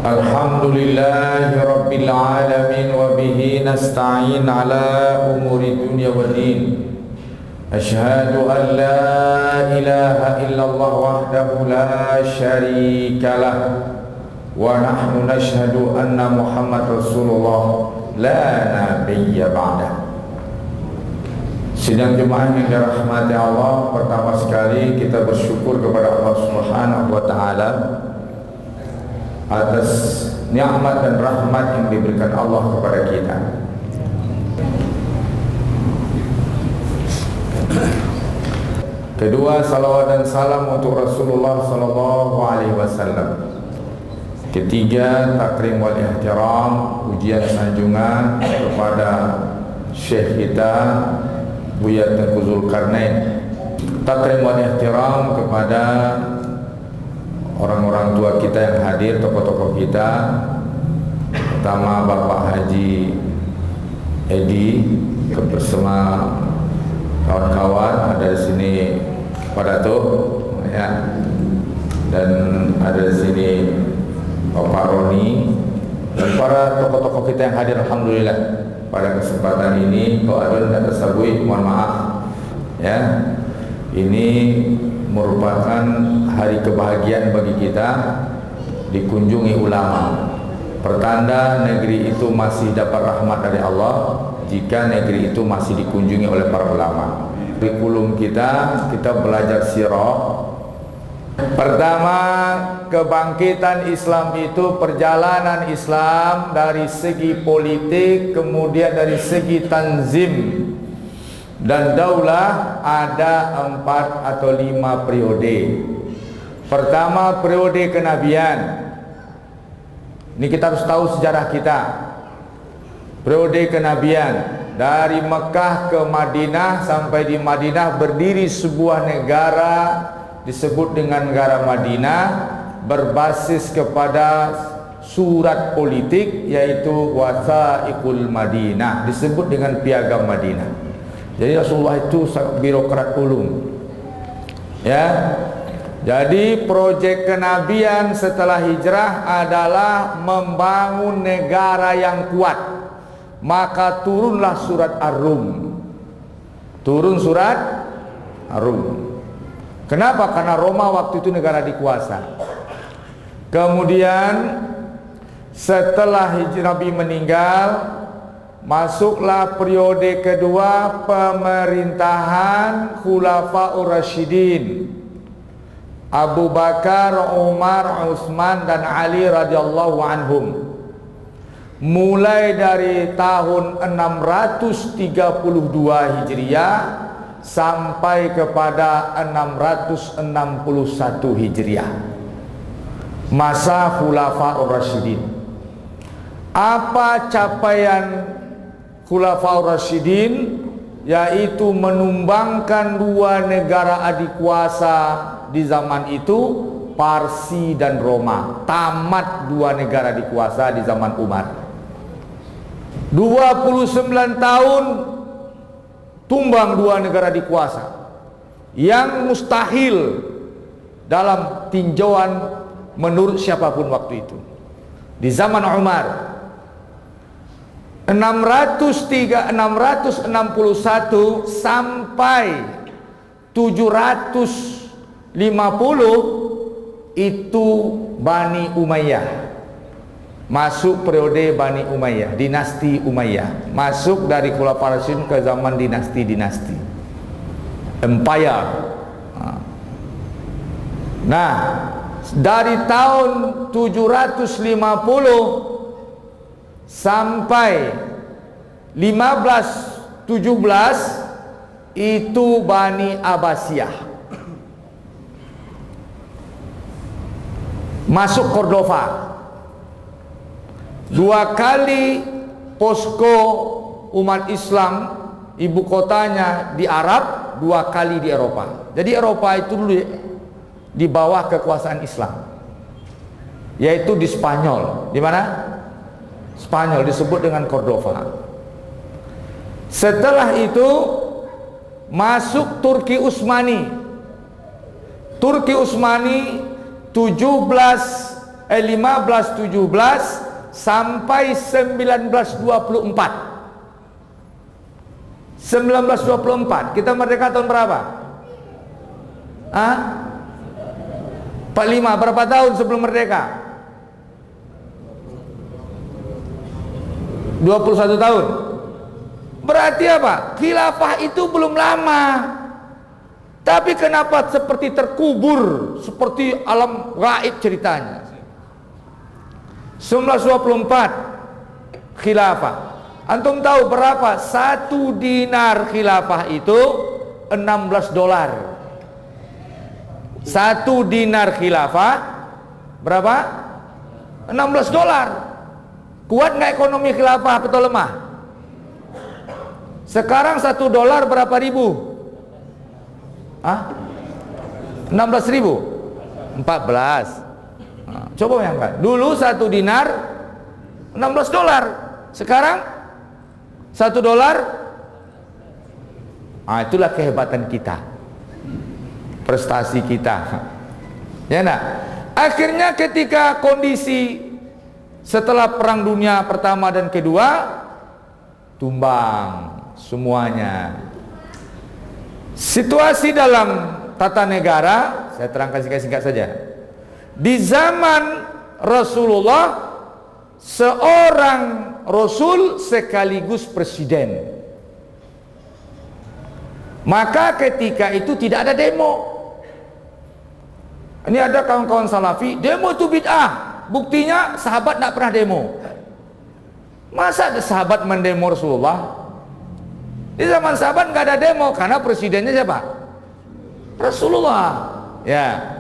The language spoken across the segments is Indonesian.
Alhamdulillahi Rabbil Alamin wa bihi nasta'in ala umuri dunya wa din. Ashhadu an la ilaha illallah wahdahu la syarika lah wa nahnu nashhadu anna Muhammad Rasulullah la nabiyya ba'dah. Sidang jemaah yang dirahmati Allah, pertama sekali kita bersyukur kepada Allah Subhanahu wa taala atas nikmat dan rahmat yang diberikan Allah kepada kita. Kedua, salawat dan salam untuk Rasulullah sallallahu alaihi wasallam. Ketiga, takrim wal ihtiram, pujian sanjungan kepada Syekh kita Buya Tengku Zulkarnain. Takrim wal ihtiram kepada orang-orang tua kita yang hadir, tokoh-tokoh kita, pertama Bapak Haji Edi bersama kawan-kawan ada di sini, Pak Datuk ya, dan ada di sini Bapak Roni dan para tokoh-tokoh kita yang hadir. Alhamdulillah pada kesempatan ini kau adun dan tersabui, mohon maaf ya, ini merupakan hari kebahagiaan bagi kita dikunjungi ulama. Pertanda negeri itu masih dapat rahmat dari Allah jika negeri itu masih dikunjungi oleh para ulama. Kurikulum kita belajar sirah. Pertama, kebangkitan Islam itu perjalanan Islam dari segi politik, kemudian dari segi tanzim dan daulah ada 4 atau 5 periode. Pertama, periode kenabian. Ini kita harus tahu sejarah kita. Periode kenabian dari Mekah ke Madinah, sampai di Madinah berdiri sebuah negara disebut dengan negara Madinah, berbasis kepada surat politik yaitu Wathaiqul Madinah, disebut dengan Piagam Madinah. Jadi Rasulullah itu birokrat ulung ya. Jadi proyek kenabian setelah hijrah adalah membangun negara yang kuat. Maka turunlah surat Ar-Rum. Turun surat Ar-Rum. Kenapa? Karena Roma waktu itu negara dikuasa. Kemudian setelah hijrah Nabi meninggal, masuklah periode kedua pemerintahan Khulafaur Rasyidin, Abu Bakar, Umar, Utsman dan Ali radhiyallahu anhum. Mulai dari tahun 632 Hijriah sampai kepada 661 Hijriah, masa Khulafaur Rasyidin. Apa capaian Khulafaur Rasyidin? Yaitu menumbangkan 2 negara adik kuasa di zaman itu, Parsi dan Roma. Tamat 2 negara dikuasa di zaman Umar. 29 tahun tumbang 2 negara dikuasa yang mustahil dalam tinjauan menurut siapapun waktu itu. Di zaman Umar 661 sampai 750 itu Bani Umayyah. Masuk periode Bani Umayyah, dinasti Umayyah. Masuk dari Khulafaur Rasyidin ke zaman dinasti-dinasti empire. Nah, dari tahun 750 sampai 1517 itu Bani Abbasiyah. Masuk Cordova. 2 kali posko umat Islam, ibu kotanya di Arab, 2 kali di Eropa. Jadi Eropa itu dulu di bawah kekuasaan Islam, yaitu di Spanyol. Di mana? Spanyol, disebut dengan Cordova. Setelah itu masuk Turki Utsmani. Turki Utsmani 1517 sampai 1924. 1924 kita merdeka tahun berapa? 45. Berapa tahun sebelum merdeka? 21 tahun. Berarti apa? Khilafah itu belum lama. Tapi kenapa seperti terkubur, seperti alam gaib ceritanya? 1924 khilafah. Antum tahu berapa? 1 dinar khilafah itu 16 dolar. 1 dinar khilafah berapa? 16 dolar. Kuat nggak ekonomi khilafah atau lemah? Sekarang 1 dolar berapa ribu? 16 ribu? 14. Coba bayangkan. Dulu 1 dinar 16 dolar. Sekarang 1 dolar. Itulah kehebatan kita, prestasi kita. Ya nak. Akhirnya ketika kondisi setelah Perang Dunia Pertama dan Kedua, tumbang semuanya. Situasi dalam tata negara, saya terangkan singkat-singkat saja. Di zaman Rasulullah, seorang Rasul sekaligus presiden. Maka ketika itu tidak ada demo. Ini ada kawan-kawan salafi, demo itu bid'ah. Buktinya sahabat tidak pernah demo. Masa ada sahabat mendemo Rasulullah? Di zaman sahabat nggak ada demo karena presidennya siapa? Rasulullah. Ya.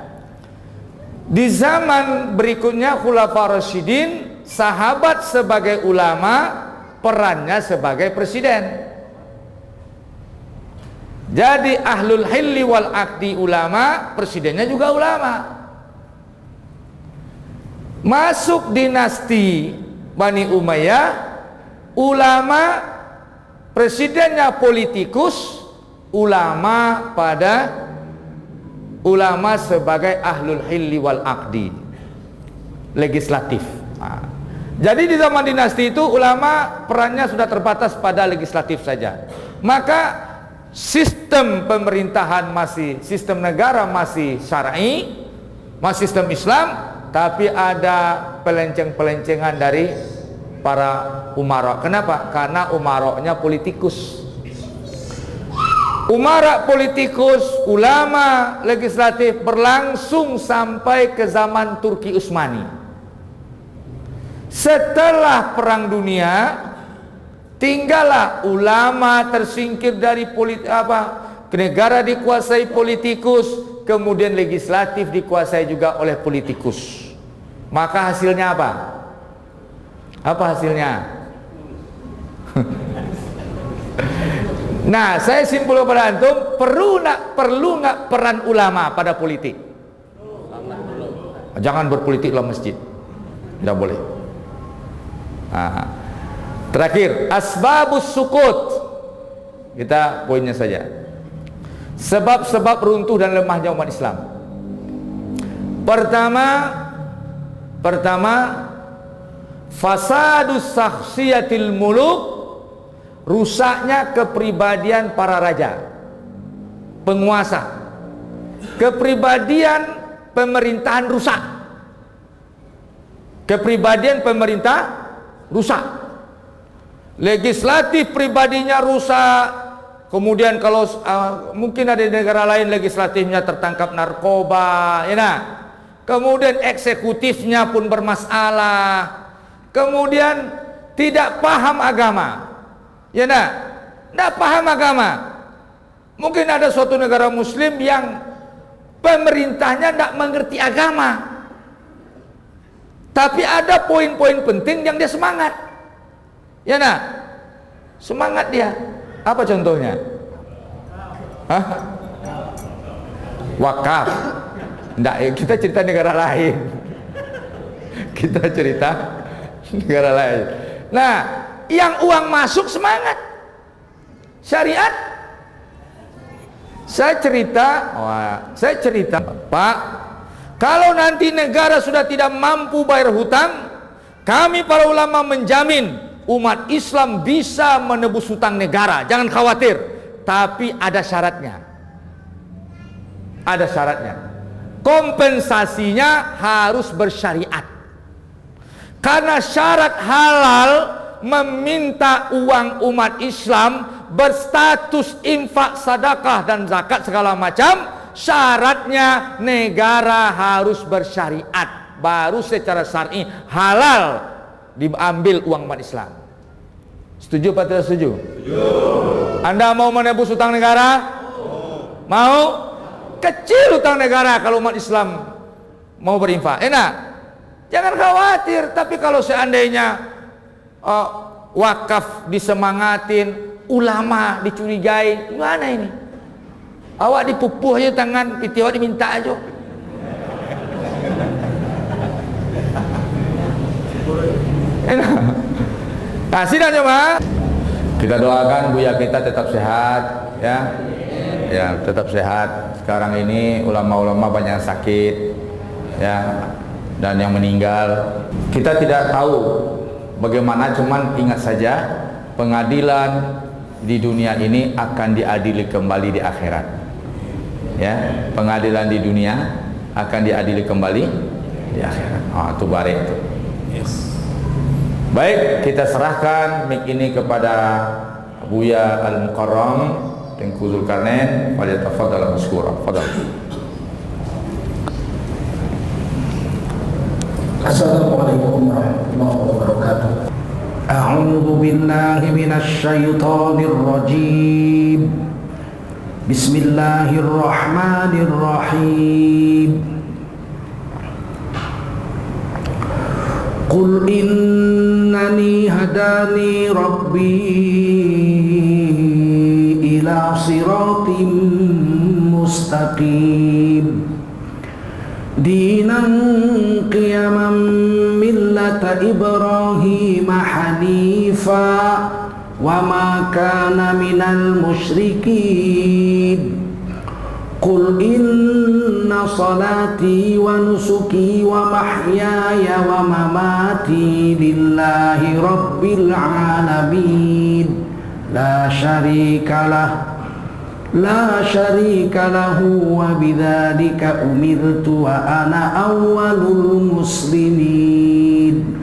Di zaman berikutnya Khulafaur Rasyidin, sahabat sebagai ulama, perannya sebagai presiden. Jadi ahlul hilli wal aqdi ulama, presidennya juga ulama. Masuk dinasti Bani Umayyah, ulama, presidennya politikus, ulama sebagai ahlul hilli wal aqdi, legislatif. Jadi di zaman dinasti itu ulama perannya sudah terbatas pada legislatif saja. Maka sistem pemerintahan masih, sistem negara masih syar'i, masih sistem Islam, tapi ada pelenceng-pelencengan dari para umara. Kenapa? Karena umaranya politikus. Umara politikus, ulama, legislatif berlangsung sampai ke zaman Turki Utsmani. Setelah Perang Dunia, tinggallah ulama tersingkir dari negara dikuasai politikus, kemudian legislatif dikuasai juga oleh politikus. Maka hasilnya apa? Apa hasilnya? Nah, saya simpul kepada antum, perlu nggak peran ulama pada politik? Jangan berpolitik dalam masjid, tidak boleh. Terakhir, asbabus sukut. Kita poinnya saja. Sebab-sebab runtuh dan lemahnya umat Islam. Pertama, fasadus syakhsiyatil muluk, rusaknya kepribadian para raja, penguasa. Kepribadian pemerintahan rusak. Kepribadian pemerintah rusak. Legislatif pribadinya rusak. Kemudian kalau mungkin ada di negara lain legislatifnya tertangkap narkoba, ya nah. Kemudian eksekutifnya pun bermasalah. Kemudian tidak paham agama, ya nah. Tidak paham agama. Mungkin ada suatu negara Muslim yang pemerintahnya tidak mengerti agama, tapi ada poin-poin penting yang dia semangat. Ya nah, semangat dia. Apa contohnya? Wakaf. Nggak, kita cerita negara lain. Kita cerita negara lain. Nah, yang uang masuk semangat. Syariat. Saya cerita, Pak, Kalau nanti negara sudah tidak mampu bayar hutang, kami para ulama menjamin umat Islam bisa menebus hutang negara. Jangan khawatir, tapi ada syaratnya. Ada syaratnya. Kompensasinya harus bersyariat. Karena syarat halal meminta uang umat Islam berstatus infak, sedekah dan zakat segala macam, syaratnya negara harus bersyariat, baru secara syar'i halal diambil uang umat Islam. Setuju atau tidak setuju? Setuju. Anda mau menebus hutang negara? Mau? Kecil hutang negara kalau umat Islam mau berinfak, enak. Jangan khawatir. Tapi kalau seandainya wakaf disemangatin, ulama dicurigai, gimana ini? Awak dipupuh aja tangan, piti awak diminta aja. Enak. Nah, sidang coba. Kita doakan Buya kita tetap sehat, ya. Ya, tetap sehat. Sekarang ini ulama-ulama banyak yang sakit, ya, dan yang meninggal. Kita tidak tahu bagaimana, cuman ingat saja pengadilan di dunia ini akan diadili kembali di akhirat. Ya, pengadilan di dunia akan diadili kembali di akhirat. Oh, itu baik itu. Yes. Baik, kita serahkan mic ini kepada Buya Al-Mukarram Tengku Zulkarnain. Falyatafadhal mashkura. Fadhal. Assalamualaikum warahmatullahi wabarakatuh. A'udzu billahi minasy syaithanir rajim. Bismillahirrahmanirrahim. Qul innani hadani rabbi ila siratim mustaqim dinan qiyaman millata Ibrahim hanifa wa ma kana minal musyrikin. Qul inna salati wa nusuki wa mahyaya wa mamati lillahi rabbil alamin la syarika lahu wa bidzalika umirtu wa ana awwalul muslimin.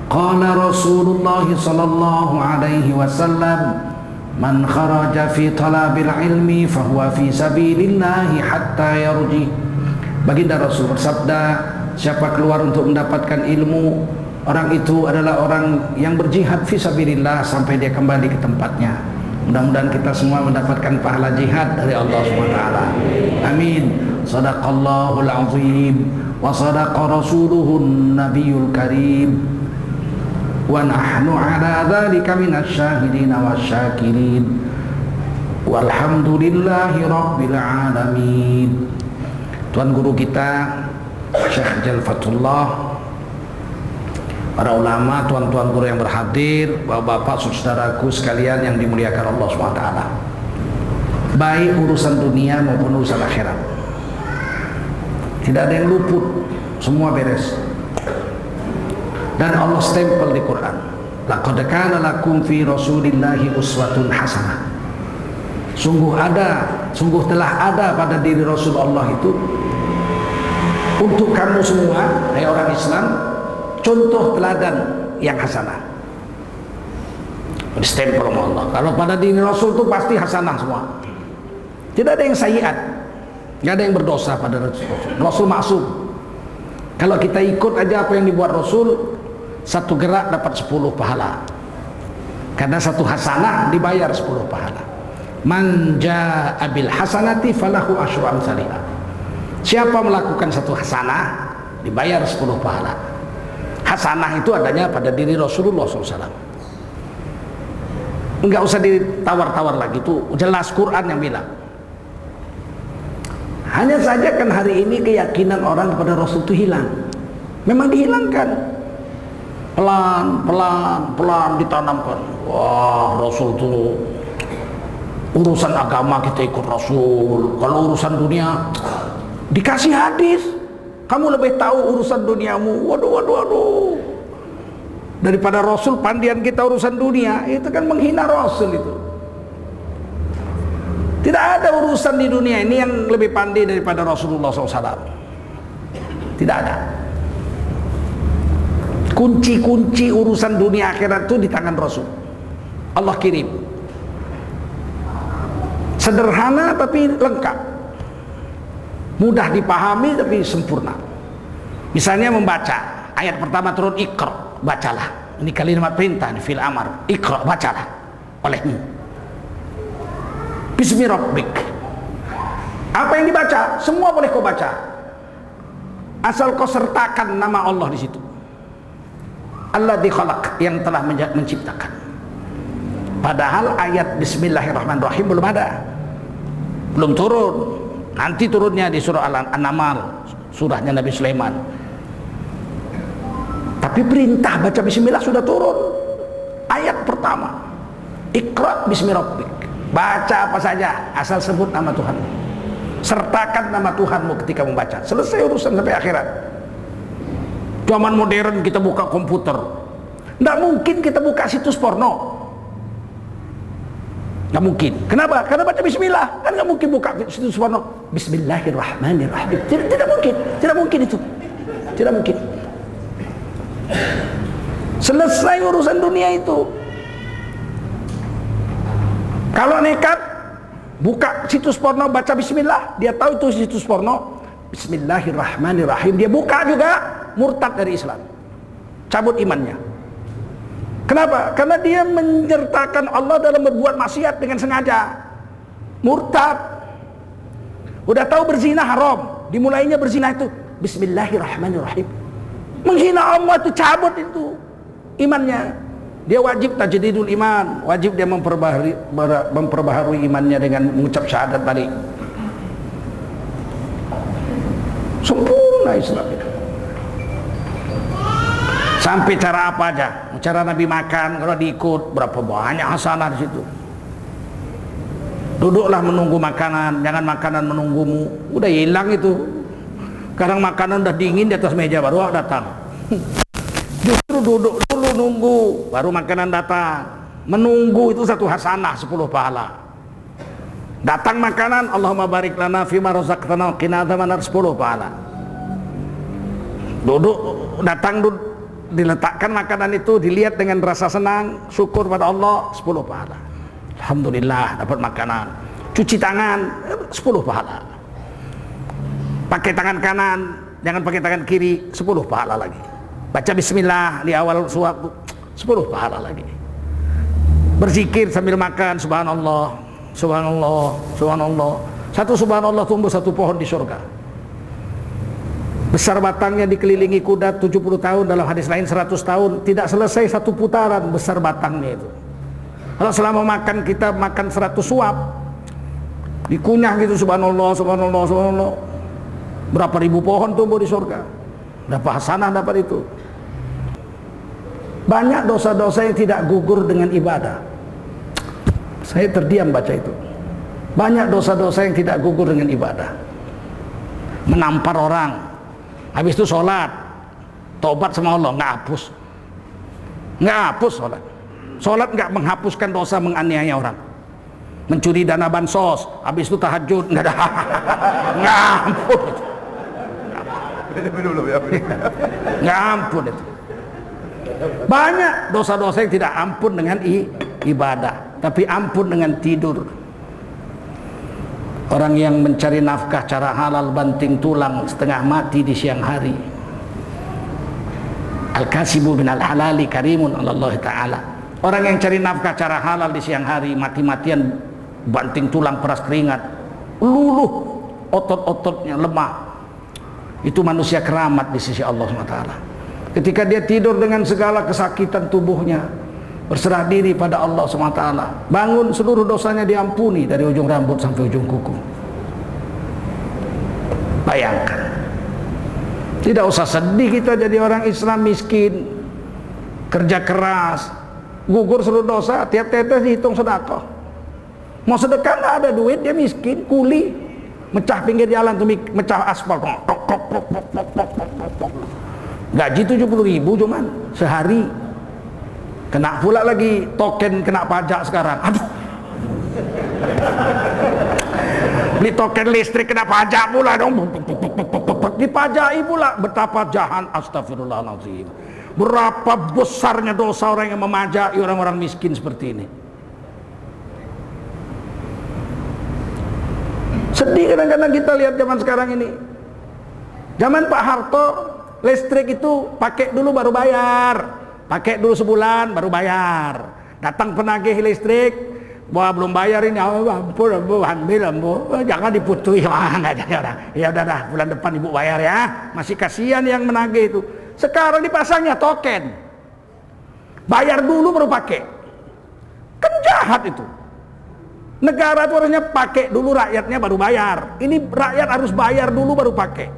Qala Rasulullah sallallahu alaihi wasallam, man kharaja fi talabil ilmi fahuwa fi sabilillahi hatta yarji. Baginda Rasul bersabda, siapa keluar untuk mendapatkan ilmu, orang itu adalah orang yang berjihad fi sabilillah sampai dia kembali ke tempatnya. Mudah-mudahan kita semua mendapatkan pahala jihad dari Allah SWT. Amin. Sadaqallahul azim wa sadaqa rasuluhun nabiyul karim wa nahnu ala dzalika minasy syahidin wasyakirin walhamdulillahi rabbil alamin. Tuan guru kita Syekh Jalfatullah, para ulama, tuan-tuan guru yang berhadir, bapak-bapak, saudaraku sekalian yang dimuliakan Allah SWT, baik urusan dunia maupun urusan akhirat, tidak ada yang luput, semua beres. Dan Allah stempel di Quran, laqad kana lakum fi rasulillahi uswatun hasanah. Sungguh telah ada pada diri Rasul Allah itu untuk kamu semua, hai orang Islam, contoh teladan yang hasanah. Stempel sama Allah. Kalau pada diri Rasul itu pasti hasanah semua. Tidak ada yang sayyiat, tidak ada yang berdosa pada Rasul. Rasul maksum. Kalau kita ikut aja apa yang dibuat Rasul, satu gerak dapat 10 pahala. Karena satu hasanah dibayar 10 pahala. Man jaa bil hasanati falahu asyru amsalihha. Siapa melakukan satu hasanah dibayar 10 pahala. Hasanah itu adanya pada diri Rasulullah SAW. Enggak usah ditawar-tawar lagi, itu jelas Quran yang bilang. Hanya saja kan hari ini keyakinan orang kepada Rasul itu hilang. Memang dihilangkan. Pelan ditanamkan. Wah, Rasul itu urusan agama kita ikut Rasul. Kalau urusan dunia dikasih hadis. Kamu lebih tahu urusan duniamu. Waduh. Daripada Rasul, pandian kita urusan dunia. Itu kan menghina Rasul itu. Tidak ada urusan di dunia ini yang lebih pandai daripada Rasulullah SAW. Tidak ada. Kunci-kunci urusan dunia akhirat itu di tangan Rasul. Allah kirim. Sederhana tapi lengkap. Mudah dipahami tapi sempurna. Misalnya membaca ayat pertama turun, Iqra, bacalah. Ini kalimat perintah, fil amar, Iqra, bacalah olehmu. Bismi rabbik. Apa yang dibaca semua boleh kau baca, asal kau sertakan nama Allah di situ. Alladzi khalaq, yang telah menciptakan. Padahal ayat Bismillahirrahmanirrahim belum ada, belum turun. Nanti turunnya di surah An-Naml, surahnya Nabi Sulaiman. Tapi perintah baca bismillah sudah turun. Ayat pertama, Iqra bismi rabbik. Baca apa saja asal sebut nama Tuhan. Sertakan nama Tuhanmu ketika membaca. Selesai urusan sampai akhirat. Zaman modern kita buka komputer, tidak mungkin kita buka situs porno. Nggak mungkin. Kenapa? Karena baca bismillah. Kan nggak mungkin buka situs porno Bismillahirrahmanirrahim. Tidak mungkin. Tidak mungkin itu. Tidak mungkin. Selesai urusan dunia itu. Kalau nekat buka situs porno, baca bismillah, dia tahu itu situs porno, Bismillahirrahmanirrahim, dia buka juga, murtad dari Islam, cabut imannya. Kenapa? Karena dia menyertakan Allah dalam berbuat maksiat dengan sengaja. Murtad. Udah tahu berzina haram, dimulainya berzina itu Bismillahirrahmanirrahim. Menghina Allah itu, cabut itu imannya. Dia wajib tajdidul iman, wajib dia memperbaharui imannya dengan mengucap syahadat balik. Sempurna Islam itu. Sampai cara apa aja, cara Nabi makan, kalau diikut berapa banyak hasanah di situ. Duduklah menunggu makanan, jangan makanan menunggumu. Udah hilang itu. Sekarang makanan udah dingin di atas meja baru datang. Justru duduk dulu nunggu, baru makanan datang. Menunggu itu satu hasanah, 10 pahala. Datang makanan, Allahumma barik lana fima razaqtana qina adzabannar, 10 pahala. Duduk, datang diletakkan makanan itu, dilihat dengan rasa senang, syukur pada Allah, 10 pahala. Alhamdulillah dapat makanan. Cuci tangan, 10 pahala. Pakai tangan kanan, jangan pakai tangan kiri, 10 pahala lagi. Baca bismillah di awal suatu, 10 pahala lagi. Berzikir sambil makan, subhanallah, subhanallah, subhanallah. Satu subhanallah tumbuh satu pohon di surga. Besar batangnya dikelilingi kuda 70 tahun, dalam hadis lain 100 tahun. Tidak selesai satu putaran besar batangnya itu. Kalau selama makan kita makan 100 suap, dikunyah gitu subhanallah, subhanallah, subhanallah. Berapa ribu pohon tumbuh di surga. Berapa hasanah dapat itu. Banyak dosa-dosa yang tidak gugur dengan ibadah. Saya terdiam baca itu. Banyak dosa-dosa yang tidak gugur dengan ibadah. Menampar orang, habis itu sholat, tobat sama Allah, nggak hapus. Nggak hapus sholat. Sholat nggak menghapuskan dosa menganiaya orang. Mencuri dana bansos, habis itu tahajud, nggak ada. Nggak ampun. Nggak ampun itu. Banyak dosa-dosa yang tidak ampun dengan ibadah, tapi ampun dengan tidur. Orang yang mencari nafkah cara halal banting tulang setengah mati di siang hari. Al-kasibu minal halali karimun Allah Ta'ala. Orang yang cari nafkah cara halal di siang hari, mati-matian banting tulang peras keringat, luluh otot-ototnya lemah. Itu manusia keramat di sisi Allah SWT. Ketika dia tidur dengan segala kesakitan tubuhnya, berserah diri pada Allah SWT, bangun, seluruh dosanya diampuni dari ujung rambut sampai ujung kuku. Bayangkan. Tidak usah sedih kita jadi orang Islam miskin, kerja keras, gugur seluruh dosa, tiap tetes dihitung sedekah. Mau sedekah nggak ada duit, dia miskin, kuli, mecah pinggir jalan tuh, mecah aspal, tok, Gaji 70.000 cuman sehari. Kena pula lagi token kena pajak sekarang. Aduh. Beli token listrik kena pajak pula dong. Dipajai pula. Betapa jahat, astagfirullahaladzim. Berapa besarnya dosa orang yang memajai orang-orang miskin seperti ini. Sedih kadang-kadang kita lihat zaman sekarang ini. Zaman Pak Harto, listrik itu pakai dulu baru bayar. Pakai dulu sebulan baru bayar. Datang penagih listrik, wah belum bayar ini, ampun, ambil, jangan diputuhi. Wah, enggak ada orang. Ya udah dah, bulan depan ibu bayar ya. Masih kasihan yang menagih itu. Sekarang dipasangnya token. Bayar dulu baru pakai. Kan jahat itu. Negara itu harusnya pakai dulu, rakyatnya baru bayar. Ini rakyat harus bayar dulu baru pakai.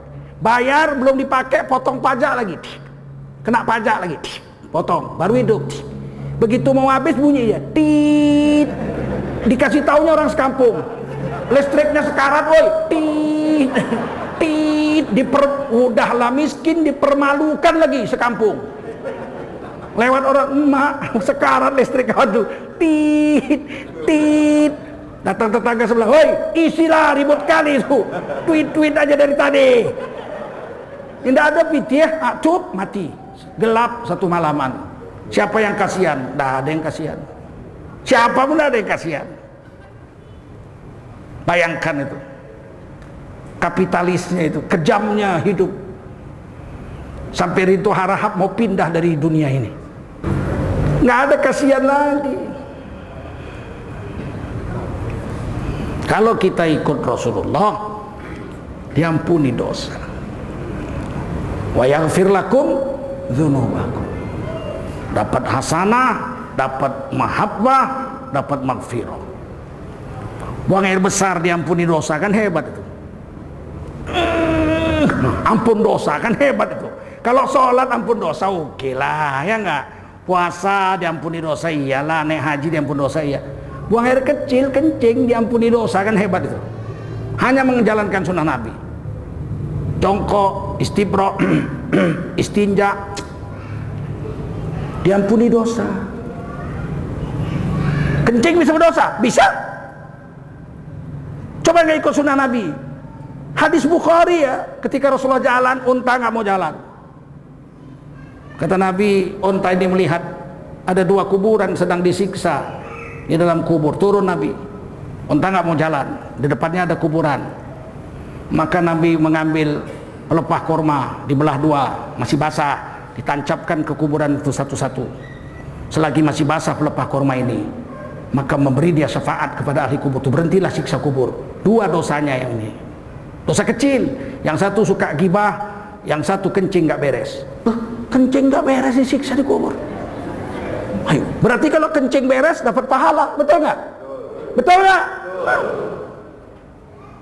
Bayar belum dipakai, potong pajak lagi. Kena pajak lagi. Potong, baru hidup. Begitu mau habis bunyi ya, tit. Dikasih taunya orang sekampung. Listriknya sekarat, woi. Tit. Tit. Udahlah miskin, dipermalukan lagi sekampung. Lewat orang, emak, sekarat listrik, aduh. Tit. Tit. Datang tetangga sebelah, woi, isilah, ribut kali itu. Tweet aja dari tadi. Tidak ada pitiah, cup, mati. Gelap satu malaman. Siapa yang kasihan? Tidak ada yang kasihan. Siapa pun ada yang kasihan. Bayangkan itu. Kapitalisnya itu, kejamnya hidup. Sampai Rinto Harahap mau pindah dari dunia ini. Nggak ada kasihan lagi. Kalau kita ikut Rasulullah, diampuni dosa. Wa yaghfir lakum dzunubakum. Dapat hasanah, dapat mahabbah, dapat maghfirah. Buang air besar diampuni dosa, kan hebat itu. Ampun dosa, kan hebat itu. Kalau sholat ampun dosa, oke lah, ya enggak. Puasa diampuni dosa, iyalah. Naik haji diampuni dosa, iya. Buang air kecil, kencing, diampuni dosa, kan hebat itu. Hanya menjalankan sunnah Nabi. Jongkok, istibra, istinja, diampuni dosa. Kencing bisa berdosa? Bisa. Coba nggak ikut sunnah Nabi. Hadis Bukhari ya, ketika Rasulullah jalan, unta nggak mau jalan. Kata Nabi, unta ini melihat ada dua kuburan sedang disiksa. Di dalam kubur, turun Nabi. Unta nggak mau jalan, di depannya ada kuburan. Maka Nabi mengambil pelepah korma, dibelah dua, masih basah, ditancapkan ke kuburan itu satu-satu. Selagi masih basah pelepah korma ini, maka memberi dia syafaat kepada ahli kubur itu, berhentilah siksa kubur. Dua dosanya yang ini, dosa kecil. Yang satu suka gibah, yang satu kencing nggak beres. Kencing nggak beres disiksa di kubur. Ayo, berarti kalau kencing beres dapat pahala, betul nggak? Betul nggak?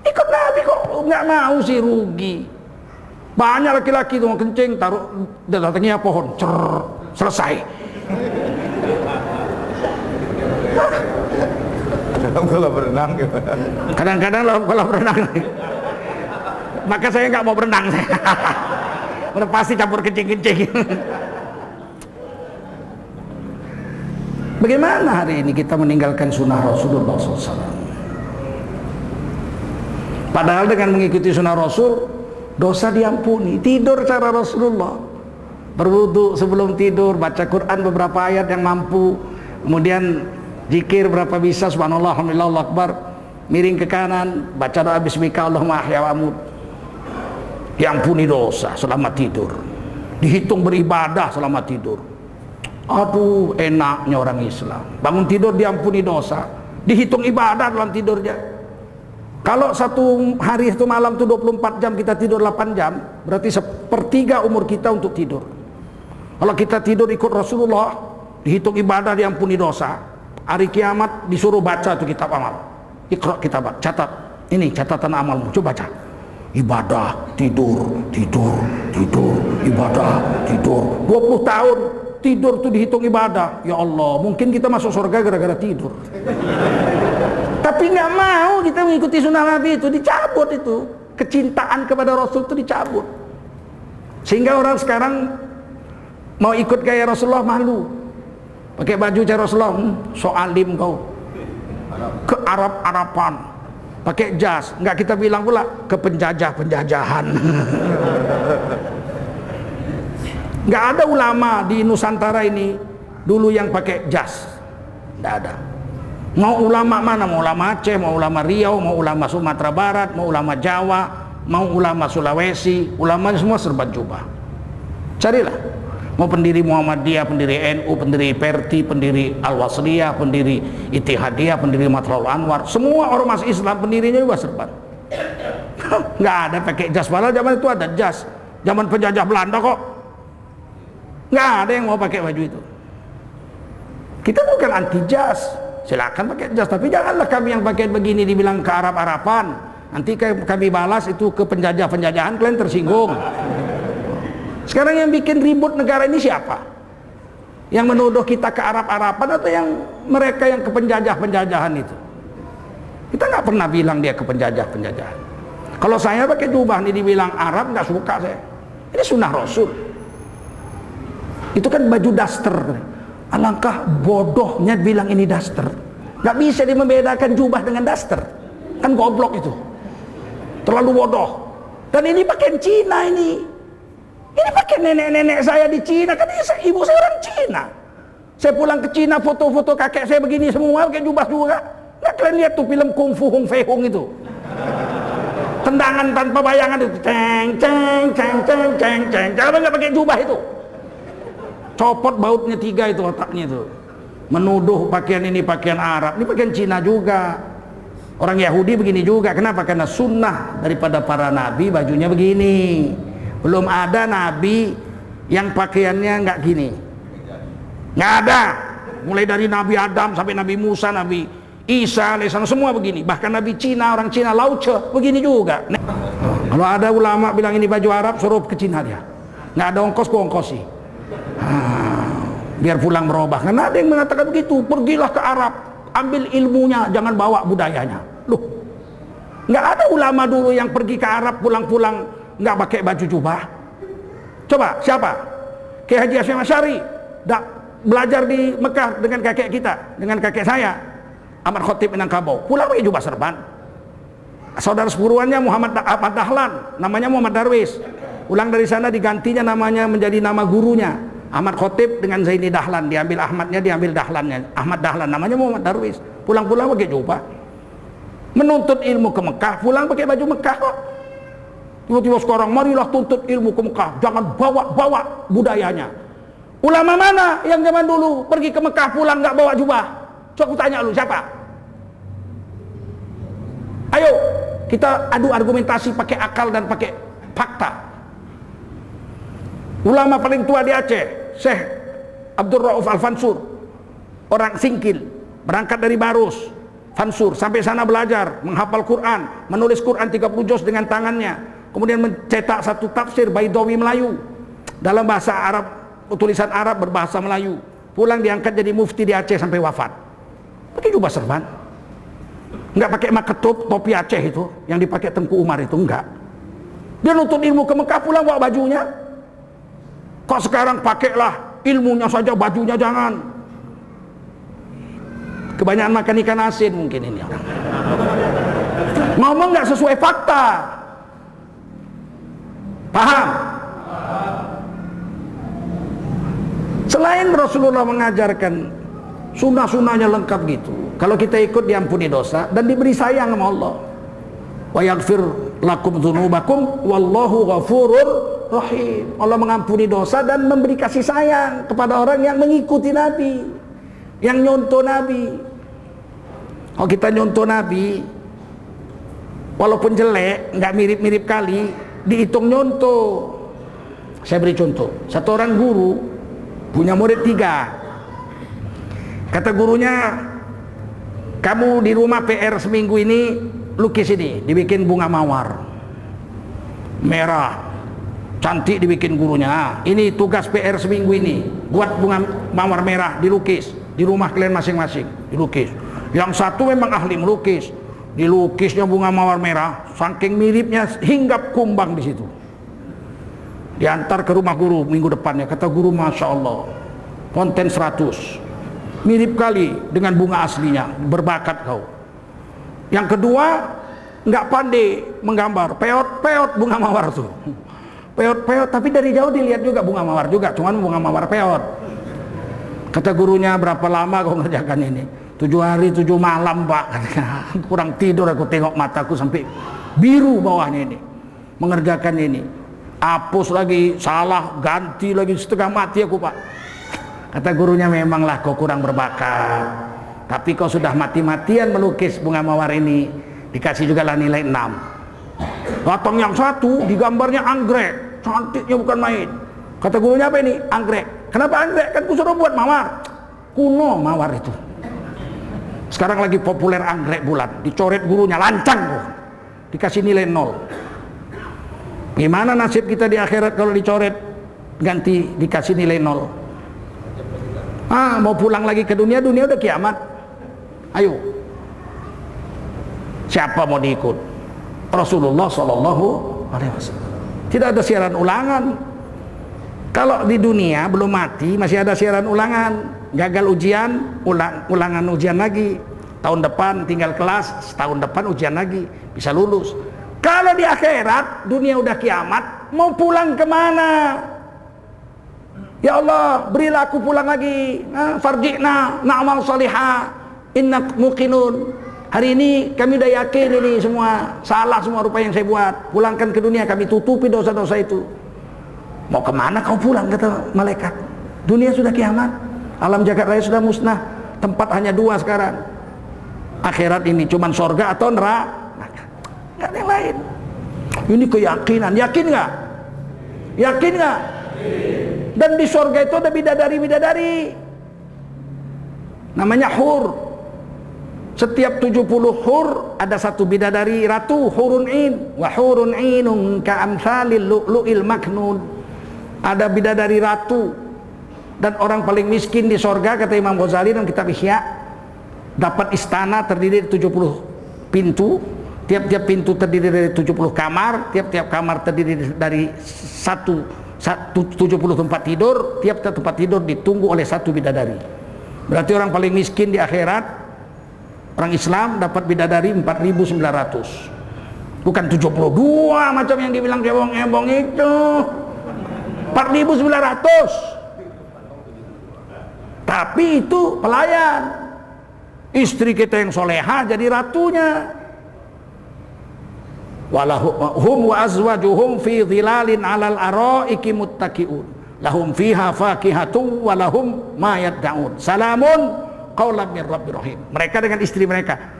Ikut Nabi kok nggak mau sih, rugi. Banyak laki-laki tuh kencing taruh datangnya pohon, selesai. Kalau berenang gimana? Kadang-kadang kalau berenang, maka saya nggak mau berenang. Udah pasti campur kencing-kencing. Bagaimana hari ini kita meninggalkan sunnah Rasulullah SAW? Padahal dengan mengikuti sunnah Rasul, dosa diampuni. Tidur cara Rasulullah, berwudu sebelum tidur, baca Quran beberapa ayat yang mampu, kemudian zikir berapa bisa, subhanallah, alhamdulillah, Allahu akbar, miring ke kanan, baca doa bismika Allahumma ahya wa amut. Diampuni dosa selama tidur. Dihitung beribadah selama tidur. Aduh, enaknya orang Islam. Bangun tidur diampuni dosa, dihitung ibadah dalam tidurnya. Kalau satu hari satu malam itu 24 jam, kita tidur 8 jam, berarti sepertiga umur kita untuk tidur. Kalau kita tidur ikut Rasulullah, dihitung ibadah, diampuni dosa. Hari kiamat disuruh baca itu kitab amal. Iqra kitab, catat. Ini catatan amalmu, coba baca. Ibadah, tidur, ibadah, tidur. 20 tahun tidur tuh dihitung ibadah. Ya Allah, mungkin kita masuk surga gara-gara tidur. Tapi nggak mau kita mengikuti sunnah Nabi itu, dicabut itu. kecintaan kepada Rasul itu dicabut. Sehingga orang sekarang mau ikut gaya Rasulullah malu. Pakai baju kayak Rasulullah, so alim kau. Ke Arab-Araban. Pakai jas, enggak kita bilang pula ke penjajah-penjajahan. Enggak ada ulama di Nusantara ini dulu yang pakai jas. Enggak ada. Mau ulama mana? Mau ulama Aceh, mau ulama Riau, mau ulama Sumatera Barat, mau ulama Jawa, mau ulama Sulawesi, ulama semua serba jubah. Carilah. Mau pendiri Muhammadiyah, pendiri NU, pendiri Perti, pendiri Al-Wasliyah, pendiri Ittihadiyah, pendiri Matlabul Anwar, semua ormas Islam pendirinya juga serban. Nggak ada pakai jas, padahal zaman itu ada jas. Zaman penjajah Belanda kok. Nggak ada yang mau pakai baju itu. Kita bukan anti jas, silakan pakai jas, tapi janganlah kami yang pakai begini dibilang ke Arab-Araban. Nanti kami balas itu ke penjajah-penjajahan, kalian tersinggung. Sekarang yang bikin ribut negara ini siapa? Yang menuduh kita ke Arab-Araban atau yang mereka yang ke penjajah-penjajahan itu? Kita nggak pernah bilang dia ke penjajah-penjajahan. Kalau saya pakai jubah ini dibilang Arab, nggak suka saya. Ini sunnah Rasul. Itu kan baju daster. Alangkah bodohnya bilang ini daster. Nggak bisa dia membedakan jubah dengan daster. Kan goblok itu. Terlalu bodoh. Dan ini pakaian Cina ini. Ini pakai nenek-nenek saya di Cina, kan ibu saya orang Cina. Saya pulang ke Cina, foto-foto kakek saya begini semua, pakai jubah juga. Nggak kalian lihat tuh film Kung Fu Hung Fei Hung itu? Tendangan tanpa bayangan itu, ceng ceng ceng ceng ceng ceng. Jangan nggak pakai jubah itu. Copot bautnya 3 itu otaknya itu. Menuduh pakaian ini pakaian Arab, ini pakaian Cina juga. Orang Yahudi begini juga. Kenapa? Karena sunnah daripada para nabi bajunya begini. Belum ada nabi yang pakaiannya nggak gini, nggak ada. Mulai dari Nabi Adam sampai Nabi Musa, Nabi Isa alaihissalam semua begini. Bahkan Nabi Cina, orang Cina Lao Tse begini juga. Kalau ada ulama bilang ini baju Arab, suruh ke Cina dia. Nggak ada ongkos, ku ongkosi. Biar pulang berubah. Karena ada yang mengatakan begitu. Pergilah ke Arab, ambil ilmunya, jangan bawa budayanya. Loh, nggak ada ulama dulu yang pergi ke Arab pulang-pulang nggak pakai baju jubah. Coba siapa? Kiai Haji Hasyim Asy'ari belajar di Mekah dengan kakek kita, dengan kakek saya Ahmad Khotib Minangkabau, pulang pakai jubah serban. Saudara sepuruannya Muhammad Ahmad Dahlan, namanya Muhammad Darwis, pulang dari sana digantinya namanya menjadi nama gurunya Ahmad Khotib dengan Zaini Dahlan, diambil Ahmadnya, diambil Dahlannya, Ahmad Dahlan, namanya Muhammad Darwis. Pulang-pulang pakai jubah, menuntut ilmu ke Mekah, pulang pakai baju Mekah kok. Tiba-tiba sekarang marilah tuntut ilmu ke Mekah, jangan bawa-bawa budayanya. Ulama mana yang zaman dulu pergi ke Mekah pulang nggak bawa jubah? Coba aku tanya lu, siapa? Ayo kita adu argumentasi pakai akal dan pakai fakta. Ulama paling tua di Aceh, Syekh Abdul Rauf Al-Fansur, orang Singkil, berangkat dari Barus Fansur sampai sana belajar menghafal Quran, menulis Quran 30 juz dengan tangannya. Kemudian mencetak satu tafsir Baidawi Melayu dalam bahasa Arab, tulisan Arab berbahasa Melayu. Pulang diangkat jadi mufti di Aceh sampai wafat. Pakai jubah serban. Enggak pakai maketop, topi Aceh itu yang dipakai Tengku Umar itu, enggak. Dia nuntut ilmu ke Mekah, pulang bawa bajunya. Kok sekarang pakailah ilmunya saja, bajunya jangan. Kebanyakan makan ikan asin mungkin ini orang. Ngomong nggak sesuai fakta. Paham? Selain Rasulullah mengajarkan sunnah-sunnahnya lengkap gitu, kalau kita ikut diampuni dosa dan diberi sayang sama Allah. Wa yaghfir lakum dzunubakum wallahu ghafurur rahim. Allah mengampuni dosa dan memberi kasih sayang kepada orang yang mengikuti Nabi, yang nyontoh Nabi. Kalau kita nyontoh Nabi, walaupun jelek, nggak mirip-mirip kali, dihitung nyontoh. Saya beri contoh. Satu orang guru punya murid 3. Kata gurunya, kamu di rumah PR seminggu ini lukis ini, dibikin bunga mawar merah, cantik dibikin gurunya. Ini tugas PR seminggu ini, buat bunga mawar merah dilukis di rumah kalian masing-masing, dilukis. Yang satu memang ahli melukis, Dilukisnya bunga mawar merah, saking miripnya hinggap kumbang di situ. Diantar ke rumah guru minggu depannya, kata guru, Masya Allah, konten 100, mirip kali dengan bunga aslinya, berbakat kau. Yang kedua, nggak pandai menggambar, peot-peot bunga mawar tuh, peot-peot, tapi dari jauh dilihat juga bunga mawar juga, cuman bunga mawar peot. Kata gurunya, berapa lama kau ngerjakan ini? 7 hari 7 malam Pak, kurang tidur aku, tengok mataku sampai biru bawahnya ini, mengerjakan ini. Hapus lagi, salah, ganti lagi, setengah mati aku Pak. Kata gurunya, memanglah kau kurang berbakat, tapi kau sudah mati-matian melukis bunga mawar ini, dikasih juga lah nilai 6. Datang yang satu, digambarnya anggrek, cantiknya bukan main. Kata gurunya, apa ini? Anggrek. Kenapa anggrek? Kan ku suruh buat mawar. Kuno mawar itu. Sekarang lagi populer anggrek bulan, dicoret gurunya, lancang kok, dikasih nilai 0. Gimana nasib kita di akhirat kalau dicoret, ganti dikasih nilai 0? Mau pulang lagi ke dunia, dunia udah kiamat. Ayo, siapa mau diikut? Rasulullah Shallallahu Alaihi Wasallam. Tidak ada siaran ulangan. Kalau di dunia belum mati masih ada siaran ulangan. Gagal ujian, ulangan ujian lagi. Tahun depan tinggal kelas, setahun depan ujian lagi, bisa lulus. Kalau di akhirat, dunia udah kiamat, mau pulang kemana? Ya Allah, berilah aku pulang lagi. Farji'na na'mal salihah innak muqinun. Hari ini kami udah yakin ini semua salah, semua rupa yang saya buat. Pulangkan ke dunia, kami tutupi dosa-dosa itu. Mau kemana kau pulang, kata malaikat? Dunia sudah kiamat, alam jagat raya sudah musnah, tempat hanya 2 sekarang. Akhirat ini cuman sorga atau neraka, nggak ada yang lain. Ini keyakinan, yakin nggak? Yakin nggak? Dan di sorga itu ada bidadari-bidadari, namanya hur. Setiap 70 hur ada 1 bidadari ratu, hurun in. Wa hurun inun ka'amsalil lu'lu'il maknun. Ada bidadari ratu. Dan orang paling miskin di sorga, kata Imam Ghazali dalam kitab Ihya, dapat istana terdiri dari 70 pintu. Tiap-tiap pintu terdiri dari 70 kamar. Tiap-tiap kamar terdiri dari 70 tempat tidur. Tiap-tiap tempat tidur ditunggu oleh 1 bidadari. Berarti orang paling miskin di akhirat, orang Islam, dapat bidadari 4.900. Bukan 72 macam yang dibilang cebong-cebong itu. 4.900. Tapi itu pelayan. Istri kita yang soleha jadi ratunya. Walahum wa azwajuhum fi dhilalin 'alal araiki muttaqiun. Lahum fiha fakihatun wa lahum ma yad'un. Salamun qaulan min rabbir rahim. Mereka dengan istri mereka.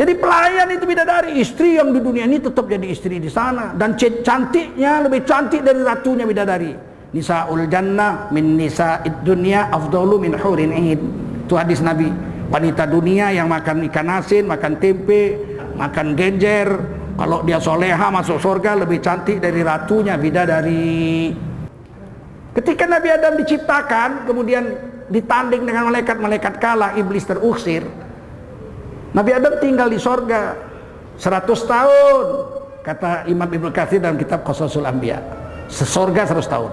Jadi pelayan itu bidadari. Istri yang di dunia ini tetap jadi istri di sana, dan cantiknya lebih cantik dari ratunya bidadari. Nisaul jannah min nisa'id dunya afdalu min hurin 'ain. Itu hadis Nabi. Wanita dunia yang makan ikan asin, makan tempe, makan genjer, kalau dia soleha masuk surga lebih cantik dari ratunya bidadari. Ketika Nabi Adam diciptakan, kemudian ditanding dengan malaikat-malaikat kalah, iblis terusir. Nabi Adam tinggal di surga 100 tahun, kata Imam Ibnu Katsir dalam kitab Qasasul Anbiya. Surga 100 tahun.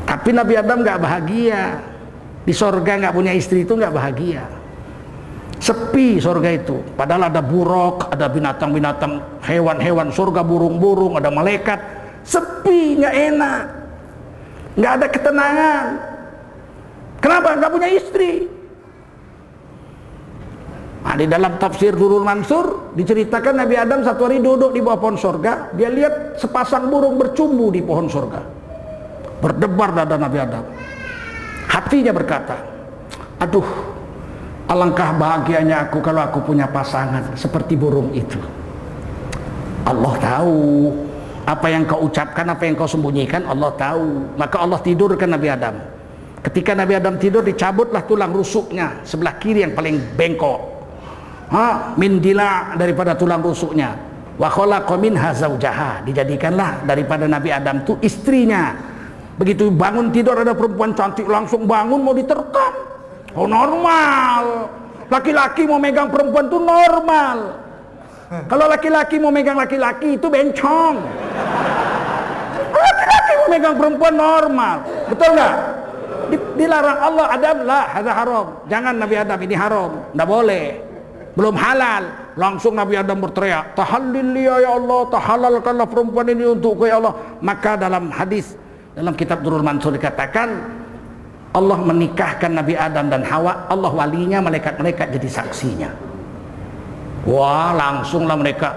Tapi Nabi Adam nggak bahagia. Di surga nggak punya istri itu nggak bahagia. Sepi surga itu. Padahal ada buruk, ada binatang-binatang, hewan-hewan surga, burung-burung, ada malaikat. Sepi, nggak enak, nggak ada ketenangan. Kenapa? Nggak punya istri. Nah, di dalam tafsir Durrul Mansur diceritakan Nabi Adam satu hari duduk di bawah pohon surga. Dia lihat sepasang burung bercumbu di pohon surga. Berdebar dada Nabi Adam. Hatinya berkata, aduh, alangkah bahagianya aku kalau aku punya pasangan seperti burung itu. Allah tahu apa yang kau ucapkan, apa yang kau sembunyikan, Allah tahu. Maka Allah tidurkan Nabi Adam. Ketika Nabi Adam tidur, dicabutlah tulang rusuknya sebelah kiri yang paling bengkok, min dila, daripada tulang rusuknya. Wa khalaqa minha zawjaha, dijadikanlah daripada Nabi Adam itu istrinya. Begitu bangun tidur ada perempuan cantik, langsung bangun mau diterkam. Oh normal, laki-laki mau megang perempuan itu normal. Kalau laki-laki mau megang laki-laki itu bencong. Laki-laki mau megang perempuan normal, betul nggak? Dilarang Allah, Adam lah, hadza haram. Jangan Nabi Adam, ini haram, nggak boleh, belum halal. Langsung Nabi Adam berteriak, tahallil ya Allah, tahalalkanlah perempuan ini untukku ya Allah. Maka dalam hadis dalam kitab Durrul Mansur dikatakan Allah menikahkan Nabi Adam dan Hawa, Allah walinya, malaikat-malaikat jadi saksinya. Wah, langsunglah mereka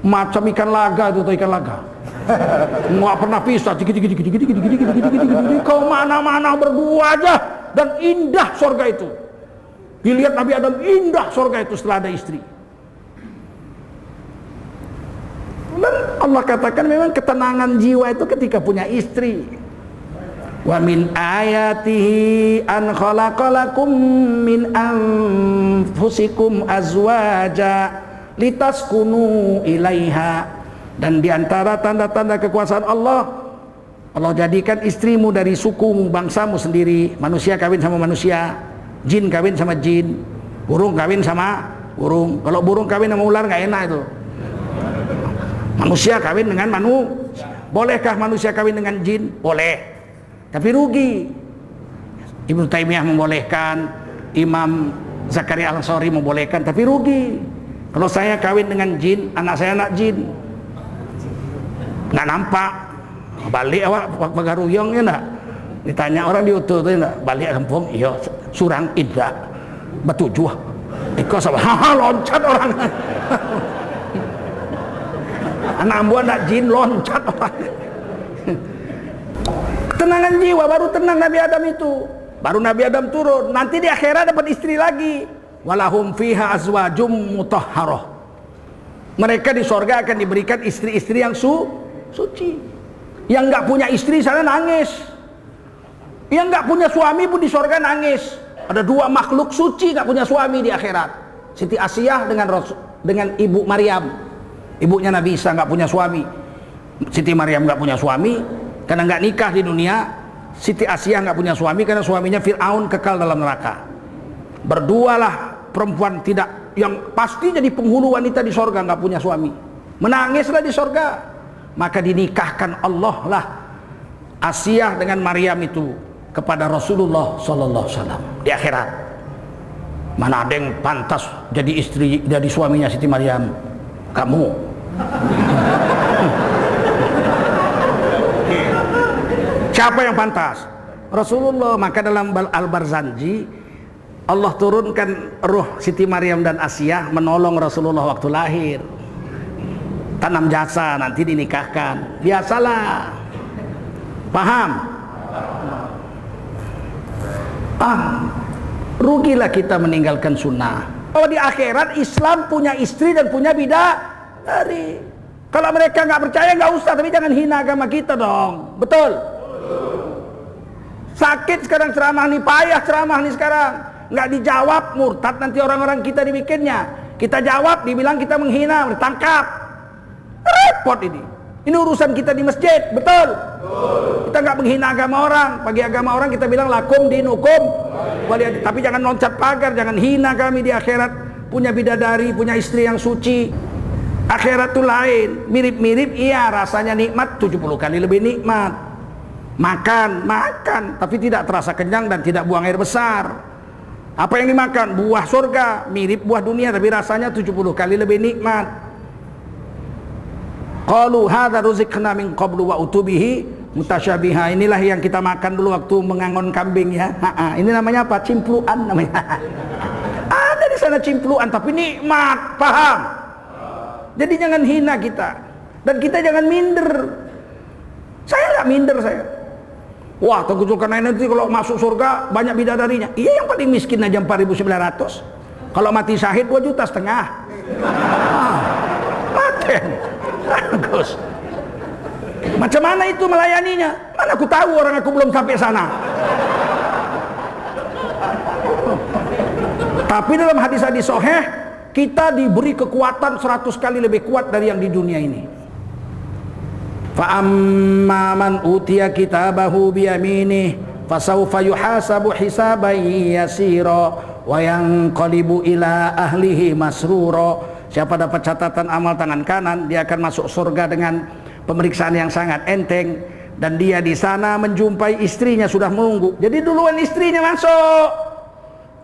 macam ikan laga itu, ikan laga. Nggak pernah pisah, kau mana-mana berdua aja, dan indah surga itu. Dilihat Nabi Adam, indah surga itu setelah ada istri. Dan Allah katakan memang ketenangan jiwa itu ketika punya istri. Wa min ayatihi an khalaqalakum min anfusikum azwaja litaskunu ilaiha. Dan diantara tanda-tanda kekuasaan Allah, Allah jadikan istrimu dari sukumu, bangsamu sendiri. Manusia kawin sama manusia, jin kawin sama jin, burung kawin sama burung. Kalau burung kawin sama ular nggak enak itu. Manusia kawin dengan manusia. Bolehkah manusia kawin dengan jin? Boleh, tapi rugi. Ibnu Taimiyah membolehkan, Imam Zakaria Al-Ansari membolehkan, tapi rugi. Kalau saya kawin dengan jin, anak saya anak jin, nggak nampak, balik awak pagaruyong ya nak. Ditanya orang di utuh tuh nak, balik kampung, iya surang indah, betujuh, ikut sama, loncat orang. Anak ambu anak jin loncat orang. Ketenangan jiwa baru tenang Nabi Adam itu. Baru Nabi Adam turun. Nanti di akhirat dapat istri lagi. Walahum fiha azwajum mutahharah. Mereka di sorga akan diberikan istri-istri yang suci. Yang nggak punya istri sana nangis. Yang nggak punya suami pun di sorga nangis. Ada dua makhluk suci nggak punya suami di akhirat. Siti Asiyah dengan Ibu Maryam. Ibunya Nabi Isa nggak punya suami. Siti Maryam nggak punya suami karena nggak nikah di dunia. Siti Asiyah nggak punya suami karena suaminya Fir'aun kekal dalam neraka. Berdualah perempuan tidak, yang pasti jadi penghulu wanita di sorga, nggak punya suami, menangislah di sorga. Maka dinikahkan Allah lah Asiyah dengan Maryam itu kepada Rasulullah SAW di akhirat. Mana ada yang pantas jadi istri, jadi suaminya Siti Maryam? Kamu. Siapa yang pantas? Rasulullah. Maka dalam Al-Barzanji Allah turunkan ruh Siti Maryam dan Asiyah menolong Rasulullah waktu lahir. Tanam jasa, nanti dinikahkan. Biasalah. Paham? Rugilah kita meninggalkan sunnah. Kalau di akhirat Islam punya istri dan punya bidadari. Kalau mereka nggak percaya nggak usah, tapi jangan hina agama kita dong. Betul? Sakit sekarang ceramah nih, payah ceramah nih sekarang. Nggak dijawab, murtad nanti orang-orang kita dibikinnya. Kita jawab, dibilang kita menghina, ditangkap. Repot ini. Ini urusan kita di masjid, betul? Kita nggak menghina agama orang. Bagi agama orang kita bilang lakum dinukum. Tapi jangan loncat pagar, jangan hina kami di akhirat. Punya bidadari, punya istri yang suci. Akhirat itu lain, mirip-mirip, iya rasanya nikmat 70 kali lebih nikmat. Makan, tapi tidak terasa kenyang dan tidak buang air besar. Apa yang dimakan? Buah surga, mirip buah dunia tapi rasanya 70 kali lebih nikmat. Qalu hadza ruziqna min qablu wa utubihi mutasyabiha. Inilah yang kita makan dulu waktu mengangon kambing ya. Ini namanya apa? Cimpluan namanya. Ada di sana cimpluan tapi nikmat, paham? Jadi jangan hina kita. Dan kita jangan minder. Saya nggak minder saya. Wah, Tengku Zulkarnain nanti kalau masuk surga banyak bidadarinya. Iya, yang paling miskin aja 4.900. Kalau mati syahid 2,5 juta. Paten. Bagus. Macam mana itu melayaninya? Mana aku tahu, orang aku belum sampai sana. Tapi dalam hadis-hadis sahih kita diberi kekuatan 100 kali lebih kuat dari yang di dunia ini. Fa amma man utiya kitabahu bi yaminih fasawfa yuhasabu hisaban yasira wa yanqalibu ila ahlihi masrura. Siapa dapat catatan amal tangan kanan, dia akan masuk surga dengan pemeriksaan yang sangat enteng, dan dia di sana menjumpai istrinya sudah menunggu. Jadi duluan istrinya masuk.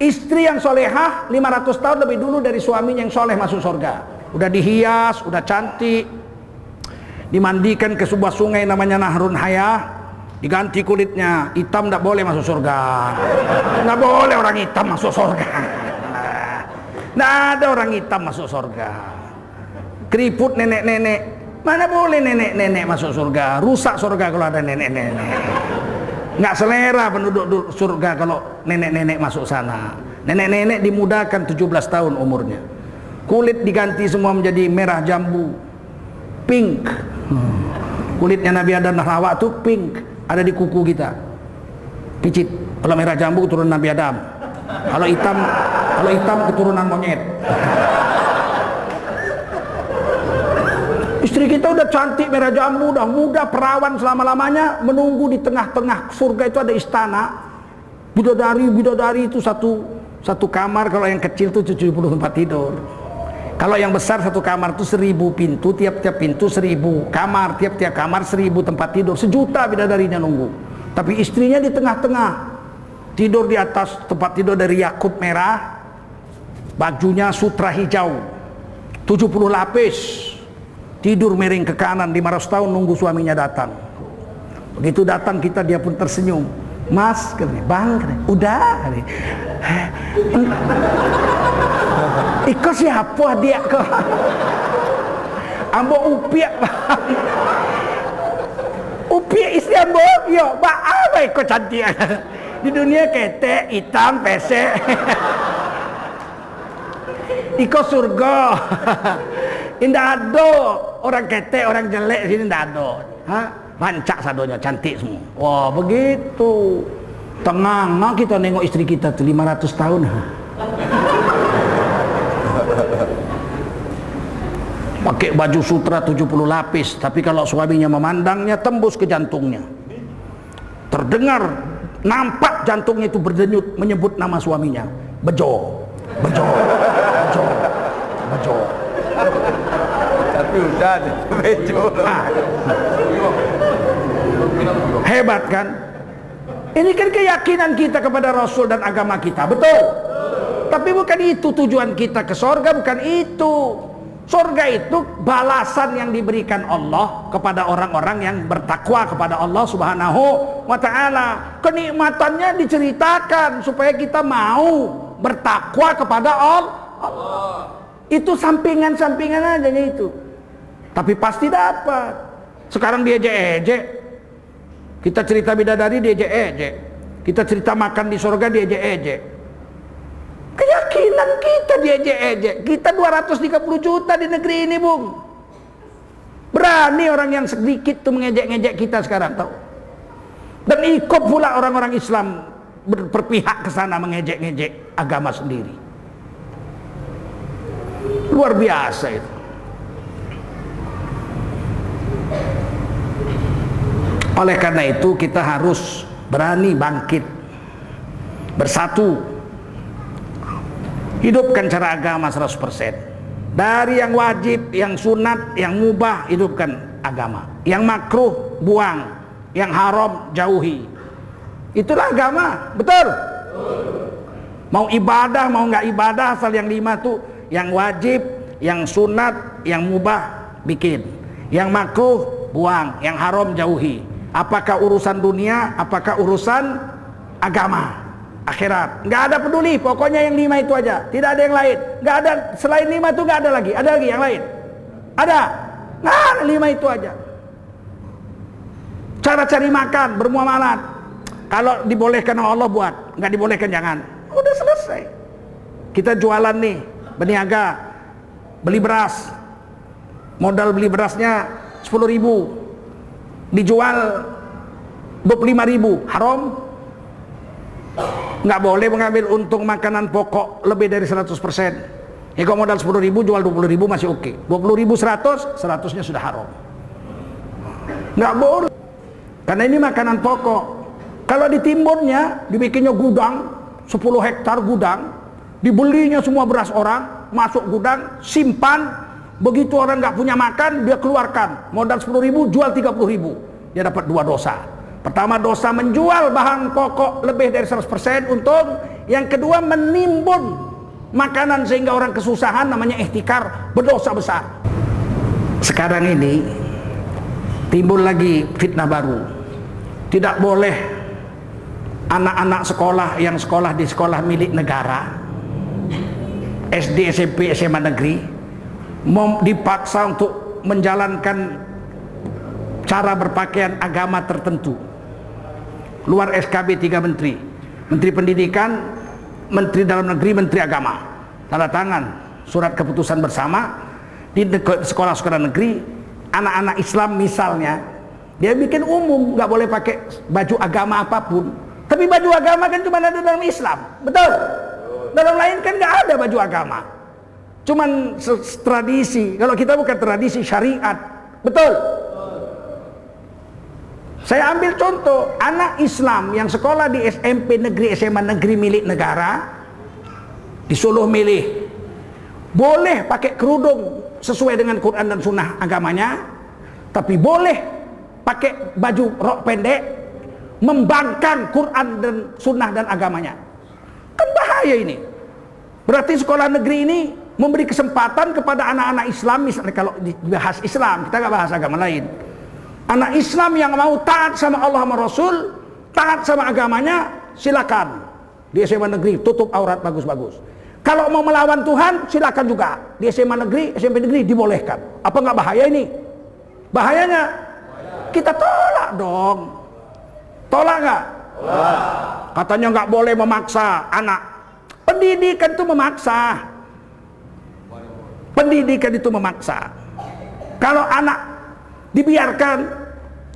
Istri yang solehah 500 tahun lebih dulu dari suaminya yang soleh masuk surga. Udah dihias, udah cantik, dimandikan ke sebuah sungai namanya Nahrun Hayah, diganti kulitnya, hitam tidak boleh masuk surga. Tidak boleh orang hitam masuk surga. Tidak ada orang hitam masuk surga. Keriput nenek-nenek, mana boleh nenek-nenek masuk surga. Rusak surga kalau ada nenek-nenek. Nggak selera penduduk surga kalau nenek-nenek masuk sana. Nenek-nenek dimudahkan 17 tahun umurnya. Kulit diganti semua menjadi merah jambu, pink. Kulitnya Nabi Adam dan Hawa tuh pink, ada di kuku kita. Picit. Kalau merah jambu keturunan Nabi Adam. Kalau hitam keturunan monyet. Istri kita udah cantik merah jambu, udah muda, perawan selama-lamanya, menunggu di tengah-tengah surga itu ada istana. Bidadari itu satu kamar, kalau yang kecil itu 70 tempat tidur. Kalau yang besar satu kamar itu 1000 pintu, tiap-tiap pintu 1000 kamar, tiap-tiap kamar 1000 tempat tidur, 1 juta bidadarinya nunggu. Tapi istrinya di tengah-tengah, tidur di atas tempat tidur dari yakut merah, bajunya sutra hijau, 70 lapis, tidur miring ke kanan, 500 tahun nunggu suaminya datang. Begitu datang kita, dia pun tersenyum. Mas, katanya, bang, katanya, udah. Iko siapa dia kok? Ambo upiak bang. Upiak istri ambo, yo, bang, apa iko cantik? Di dunia ketek, hitam, pesek. Iko surga. Indah ada orang ketek, orang jelek sini indah ada. Hah? Rancak sadonya, cantik semua. Wah, begitu. Tenang kita nengok istri kita tuh 500 tahun. Pakai baju sutra 70 lapis, tapi kalau suaminya memandangnya tembus ke jantungnya. Terdengar, nampak jantungnya itu berdenyut menyebut nama suaminya. Bejo. Tapi udah bejo. Hebat kan? Ini kan keyakinan kita kepada Rasul dan agama kita, betul? Tapi bukan itu tujuan kita ke surga, bukan itu. Surga itu balasan yang diberikan Allah kepada orang-orang yang bertakwa kepada Allah Subhanahu wa ta'ala. Kenikmatannya diceritakan supaya kita mau bertakwa kepada Allah. Itu sampingan-sampingan aja itu. Tapi pasti dapat. Sekarang dia ejek-ejek. Kita cerita bidadari dia ejek-ejek. Kita cerita makan di surga dia ejek-ejek. Keyakinan kita dia ejek-ejek. Kita 230 juta di negeri ini, Bung. Berani orang yang sedikit tuh mengejek-ngejek kita sekarang, tahu. Dan ikut pula orang-orang Islam berpihak ke sana mengejek-ngejek agama sendiri. Luar biasa itu. Oleh karena itu kita harus berani bangkit, bersatu, hidupkan cara agama 100%. Dari yang wajib, yang sunat, yang mubah, hidupkan agama. Yang makruh buang, yang haram jauhi. Itulah agama, betul? Mau ibadah, mau nggak ibadah, asal yang 5 tuh, yang wajib, yang sunat, yang mubah bikin, yang makruh buang, yang haram jauhi. Apakah urusan dunia, apakah urusan agama, akhirat, nggak ada peduli, pokoknya yang 5 itu aja, tidak ada yang lain. Nggak ada selain 5 itu, nggak ada lagi. Ada lagi yang lain? Ada? Nah, 5 itu aja. Cara cari makan, bermuamalat, kalau dibolehkan Allah buat, nggak dibolehkan jangan. Udah selesai. Kita jualan nih, berniaga, beli beras, modal beli berasnya 10.000, dijual 25.000, haram. Nggak boleh mengambil untung makanan pokok lebih dari 100%. Ya kalau modal 10.000 jual 20.000 masih oke. 20.000 100, 100-nya sudah haram. Nggak boleh. Karena ini makanan pokok. Kalau ditimbunnya, dibikinnya gudang 10 hektar gudang, Dibelinya semua beras orang, masuk gudang, simpan. Begitu orang nggak punya makan, dia keluarkan. Modal 10.000, jual 30.000. Dia dapat 2 dosa. Pertama, dosa menjual bahan pokok lebih dari 100% untung. Yang kedua, menimbun makanan sehingga orang kesusahan, namanya ihtikar, berdosa besar. Sekarang ini timbul lagi fitnah baru. Tidak boleh anak-anak sekolah yang sekolah di sekolah milik negara, SD, SMP, SMA negeri, dipaksa untuk menjalankan cara berpakaian agama tertentu luar SKB 3 menteri, Menteri Pendidikan, Menteri Dalam Negeri, Menteri Agama, tanda tangan surat keputusan bersama. Di sekolah-sekolah negeri, anak-anak Islam misalnya, dia bikin umum, nggak boleh pakai baju agama apapun. Tapi baju agama kan cuma ada dalam Islam, betul? Dalam lain kan nggak ada baju agama, cuman tradisi. Kalau kita bukan tradisi, syariat, betul? Saya ambil contoh, anak Islam yang sekolah di SMP negeri, SMA negeri milik negara, disuruh milih, boleh pakai kerudung sesuai dengan Quran dan Sunnah agamanya, tapi boleh pakai baju rok pendek, membangkang Quran dan Sunnah dan agamanya. Kan bahaya ini. Berarti sekolah negeri ini memberi kesempatan kepada anak-anak Islam, misalnya kalau dibahas Islam, kita nggak bahas agama lain. Anak Islam yang mau taat sama Allah sama Rasul, taat sama agamanya, silakan. Di SMA negeri tutup aurat bagus-bagus. Kalau mau melawan Tuhan, silakan juga. Di SMA negeri, SMP negeri dibolehkan. Apa nggak bahaya ini? Bahayanya kita tolak dong. Tolak nggak? Katanya nggak boleh memaksa anak. Pendidikan itu memaksa. Pendidikan itu memaksa. Kalau anak dibiarkan,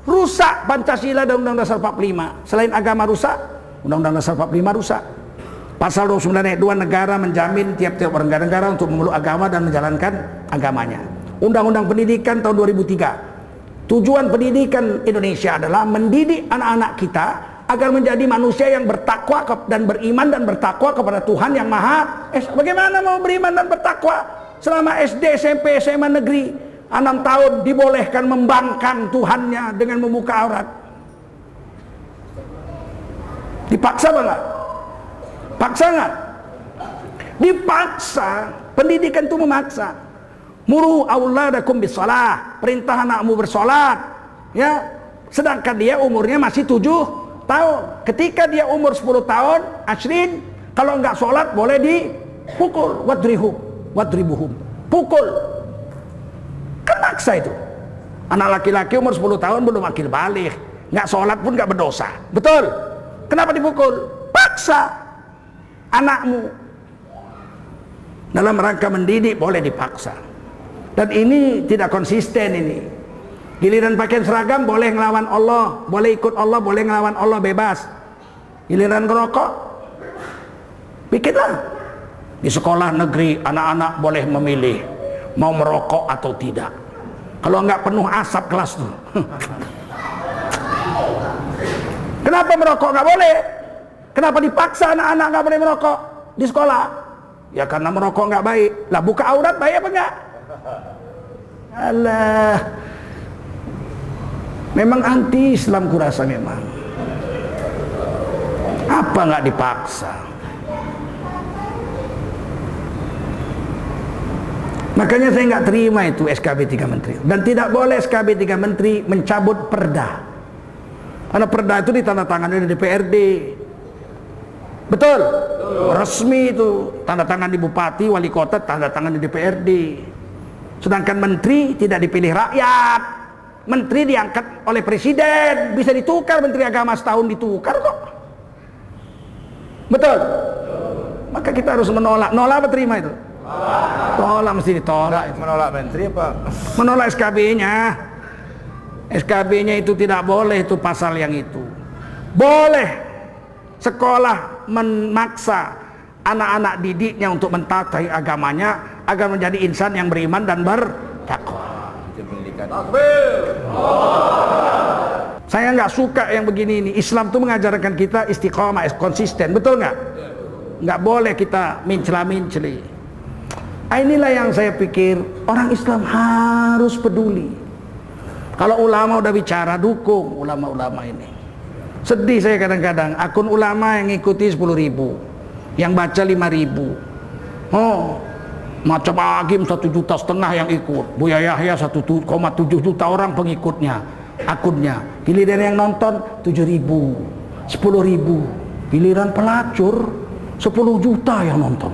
rusak Pancasila dan Undang-Undang Dasar 45. Selain agama rusak, Undang-Undang Dasar 45 rusak. Pasal 29 ayat 2, negara menjamin tiap-tiap warga negara untuk memeluk agama dan menjalankan agamanya. Undang-Undang Pendidikan tahun 2003. Tujuan pendidikan Indonesia adalah mendidik anak-anak kita agar menjadi manusia yang bertakwa dan beriman dan bertakwa kepada Tuhan yang Maha. Bagaimana mau beriman dan bertakwa selama SD, SMP, SMA negeri 6 tahun dibolehkan membangkang Tuhannya dengan membuka aurat? Dipaksa enggak? Paksa enggak? Dipaksa. Pendidikan itu memaksa. Muru auladakum bisalah, perintah anakmu bersolat, ya. Sedangkan dia umurnya masih 7 tahun. Ketika dia umur 10 tahun, ashrin, kalau enggak sholat boleh dipukul. Wadribuhum. Pukul. Kan maksa itu. Anak laki-laki umur 10 tahun belum akil balik, nggak sholat pun nggak berdosa, betul? Kenapa dipukul? Paksa anakmu. Dalam rangka mendidik boleh dipaksa. Dan ini tidak konsisten ini. Giliran pakaian seragam boleh ngelawan Allah, boleh ikut Allah, boleh ngelawan Allah, bebas. Giliran ngerokok, bikinlah. Di sekolah negeri anak-anak boleh memilih mau merokok atau tidak. Kalau nggak penuh asap kelas tuh. Kenapa merokok nggak boleh? Kenapa dipaksa anak-anak nggak boleh merokok di sekolah? Ya karena merokok nggak baik. Lah buka aurat baik apa enggak? Alah, memang anti Islam kurasa memang. Apa nggak dipaksa? Makanya saya nggak terima itu SKB 3 Menteri. Dan tidak boleh SKB 3 Menteri mencabut perda. Karena perda itu ditandatangani di DPRD. Betul? Resmi itu. Tanda tangan di Bupati, Wali Kota, tanda tangan di DPRD. Sedangkan menteri tidak dipilih rakyat. Menteri diangkat oleh presiden. Bisa ditukar, Menteri Agama setahun ditukar kok. Betul? Maka kita harus menolak. Nolak apa terima itu? Tolak, mesti ditolak. Menolak menteri apa? Menolak SKB-nya. SKB-nya itu tidak boleh, itu pasal yang itu. Boleh sekolah memaksa anak-anak didiknya untuk mentaati agamanya agar menjadi insan yang beriman dan bertakwa. Saya nggak suka yang begini ini. Islam tuh mengajarkan kita istiqomah, konsisten, betul nggak? nggak boleh kita mencela-menceli. Inilah yang saya pikir orang Islam harus peduli. Kalau ulama udah bicara, dukung ulama-ulama ini. Sedih saya kadang-kadang, akun ulama yang ngikuti 10.000, yang baca 5.000. Oh, macam Agim 1,5 juta yang ikut, Buya Yahya 1,7 juta orang pengikutnya, akunnya. Giliran yang nonton 7.000, 10.000. Giliran pelacur 10 juta yang nonton.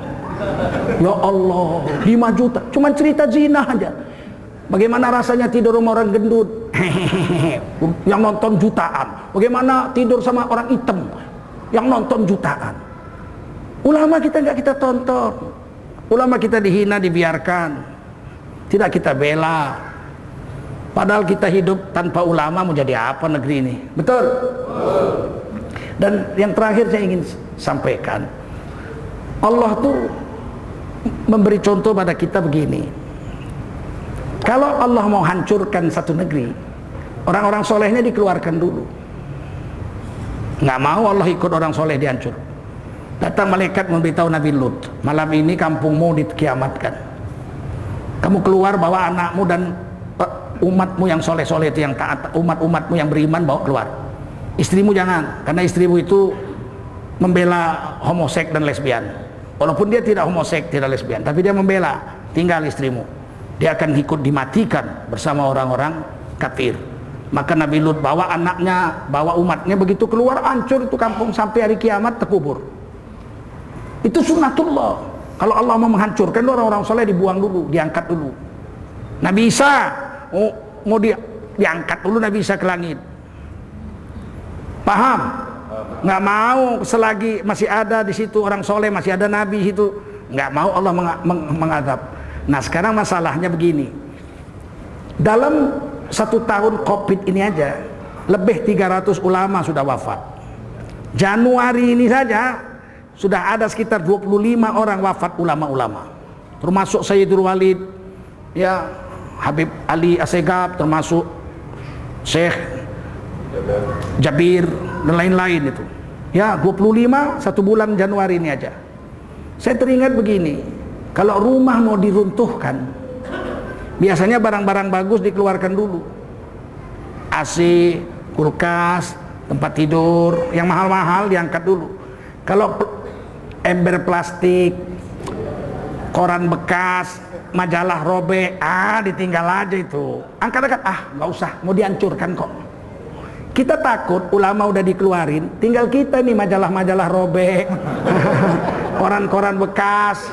Ya Allah, 5 juta. Cuman cerita zina aja. Bagaimana rasanya tidur sama orang gendut? Yang nonton jutaan. Bagaimana tidur sama orang hitam? Yang nonton jutaan. Ulama kita nggak kita tonton. Ulama kita dihina, dibiarkan. Tidak kita bela. Padahal kita hidup tanpa ulama mau jadi apa negeri ini? Betul? Dan yang terakhir saya ingin sampaikan, Allah tuh memberi contoh pada kita begini. Kalau Allah mau hancurkan satu negeri, orang-orang solehnya dikeluarkan dulu. Nggak mau Allah ikut orang soleh dihancur. Datang malaikat memberitahu Nabi Lut, malam ini kampungmu dikiamatkan. Kamu keluar bawa anakmu dan umatmu yang soleh-soleh itu, yang taat, umatmu yang beriman bawa keluar. Istrimu jangan, karena istrimu itu membela homoseks dan lesbian. Walaupun dia tidak homoseks, tidak lesbian, tapi dia membela, tinggal istrimu. Dia akan ikut dimatikan bersama orang-orang kafir. Maka Nabi Lut bawa anaknya, bawa umatnya, begitu keluar hancur itu kampung sampai hari kiamat terkubur. Itu sunnatullah. Kalau Allah mau menghancurkan, orang-orang soleh dibuang dulu, diangkat dulu. Nabi Isa mau diangkat dulu Nabi Isa ke langit. Paham? Nggak mau selagi masih ada di situ orang soleh, masih ada Nabi situ, nggak mau Allah mengadab. Nah sekarang masalahnya begini, dalam 1 tahun COVID ini aja lebih 300 ulama sudah wafat. Januari ini saja sudah ada sekitar 25 orang wafat ulama-ulama, termasuk Sayyidul Walid, ya, Habib Ali Assegaf, termasuk Syekh Jabir dan lain-lain itu. Ya, 25 1 bulan Januari ini aja. Saya teringat begini, kalau rumah mau diruntuhkan, biasanya barang-barang bagus dikeluarkan dulu. AC, kulkas, tempat tidur, yang mahal-mahal diangkat dulu. Kalau ember plastik, koran bekas, majalah robek, ditinggal aja itu. Angkat-angkat, nggak usah, mau dihancurkan kok. Kita takut ulama udah dikeluarin, tinggal kita nih majalah-majalah robek, koran-koran bekas,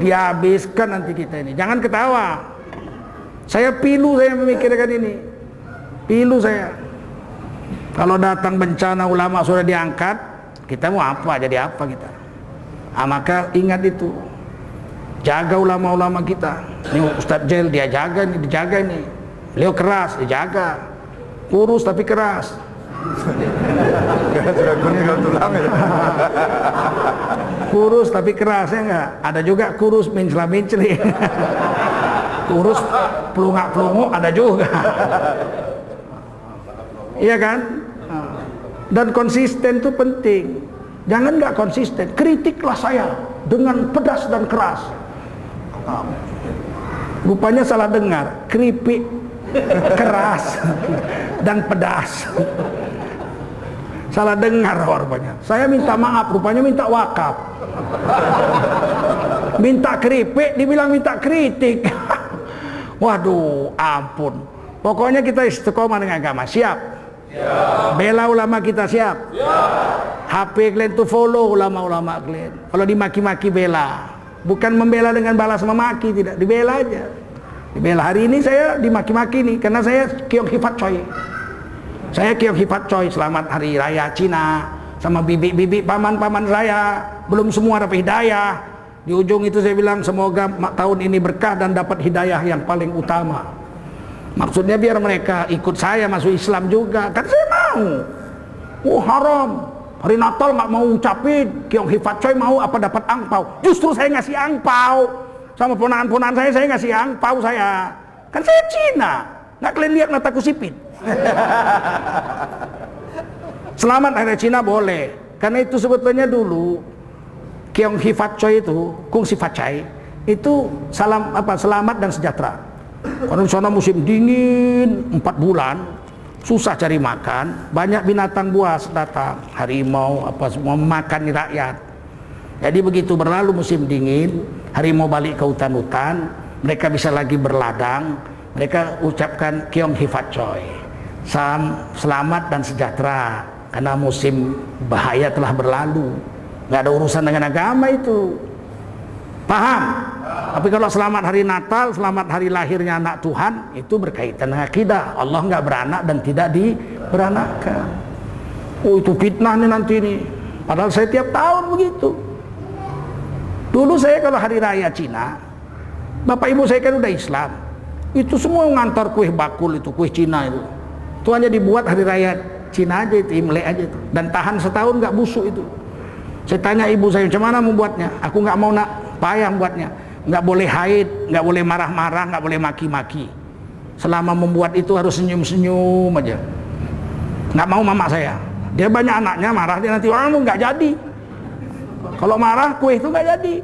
dihabiskan nanti kita ini. Jangan ketawa. Saya pilu, saya memikirkan ini. Pilu saya. Kalau datang bencana ulama sudah diangkat, kita mau apa? Jadi apa kita? Maka ingat itu. Jaga ulama-ulama kita. Ini Ustadz Jel dia jaga nih, dijaga nih. Beliau keras, dijaga. Kurus tapi keras. Kurus tapi keras, ya enggak? Ada juga kurus mencela-menceli. Kurus pelungak-pelunguk ada juga. Iya kan? Dan konsisten itu penting. Jangan nggak konsisten. Kritiklah saya dengan pedas dan keras. Rupanya salah dengar. Keripik, keras dan pedas. Salah dengar rupanya. Saya minta maaf, rupanya minta wakaf. Minta keripik, dibilang minta kritik. Waduh, ampun. Pokoknya kita istiqomah dengan agama. Siap? Bela ulama kita, siap? HP kalian tuh follow ulama-ulama kalian. Kalau dimaki-maki bela. Bukan membela dengan balas memaki, tidak. Dibela aja. Dibela. Hari ini saya dimaki-maki nih, karena saya Kiong Hifat Choi. Saya Kiong Hifat Choi, selamat hari raya Cina. Sama bibi-bibi paman-paman saya. Belum semua dapat hidayah. Di ujung itu saya bilang, semoga tahun ini berkah dan dapat hidayah yang paling utama. Maksudnya biar mereka ikut saya masuk Islam juga. Kan saya mau. Haram. Hari Natal nggak mau ucapin. Kiong Hifat Choi mau apa dapat angpau. Justru saya ngasih angpau. Sama ponaan-ponaan saya ngasih angpau saya. Kan saya Cina. Nggak kalian lihat mataku sipit. Selamat hari Cina boleh. Karena itu sebetulnya dulu Keong Hifat Choi itu, Kung Sifat Chai itu selamat dan sejahtera. Karena di sana musim dingin 4 bulan, susah cari makan, banyak binatang buas datang, harimau apa semua memakan rakyat. Jadi begitu berlalu musim dingin, harimau balik ke hutan-hutan, mereka bisa lagi berladang, mereka ucapkan Keong Hifat Choi, selamat dan sejahtera karena musim bahaya telah berlalu. Nggak ada urusan dengan agama itu. Paham? Tapi kalau selamat hari Natal, selamat hari lahirnya anak Tuhan, itu berkaitan dengan akidah. Allah nggak beranak dan tidak diberanakkan. Oh, itu fitnah nih nanti nih. Padahal saya tiap tahun begitu. Dulu saya kalau hari raya Cina, bapak ibu saya kan udah Islam, itu semua ngantar kue bakul itu, kue Cina itu. Itu hanya dibuat hari raya Cina aja, itu Imlek aja itu. Dan tahan setahun nggak busuk itu. Saya tanya ibu saya, macam mana membuatnya? Aku nggak mau nak, payah buatnya. Nggak boleh haid, nggak boleh marah-marah, nggak boleh maki-maki. Selama membuat itu harus senyum-senyum aja. Nggak mau mama saya. Dia banyak anaknya, marah dia nanti orang nggak jadi. Kalau marah kue itu nggak jadi.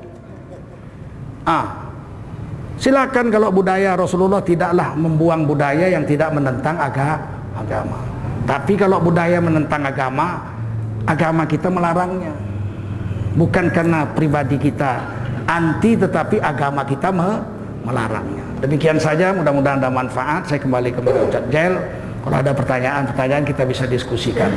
Silakan kalau budaya Rasulullah tidaklah membuang budaya yang tidak menentang agama. Tapi kalau budaya menentang agama kita melarangnya. Bukan karena pribadi kita anti, tetapi agama kita melarangnya. Demikian saja, mudah-mudahan ada manfaat. Saya kembali ke Ustaz Jail. Kalau ada pertanyaan-pertanyaan kita bisa diskusikan.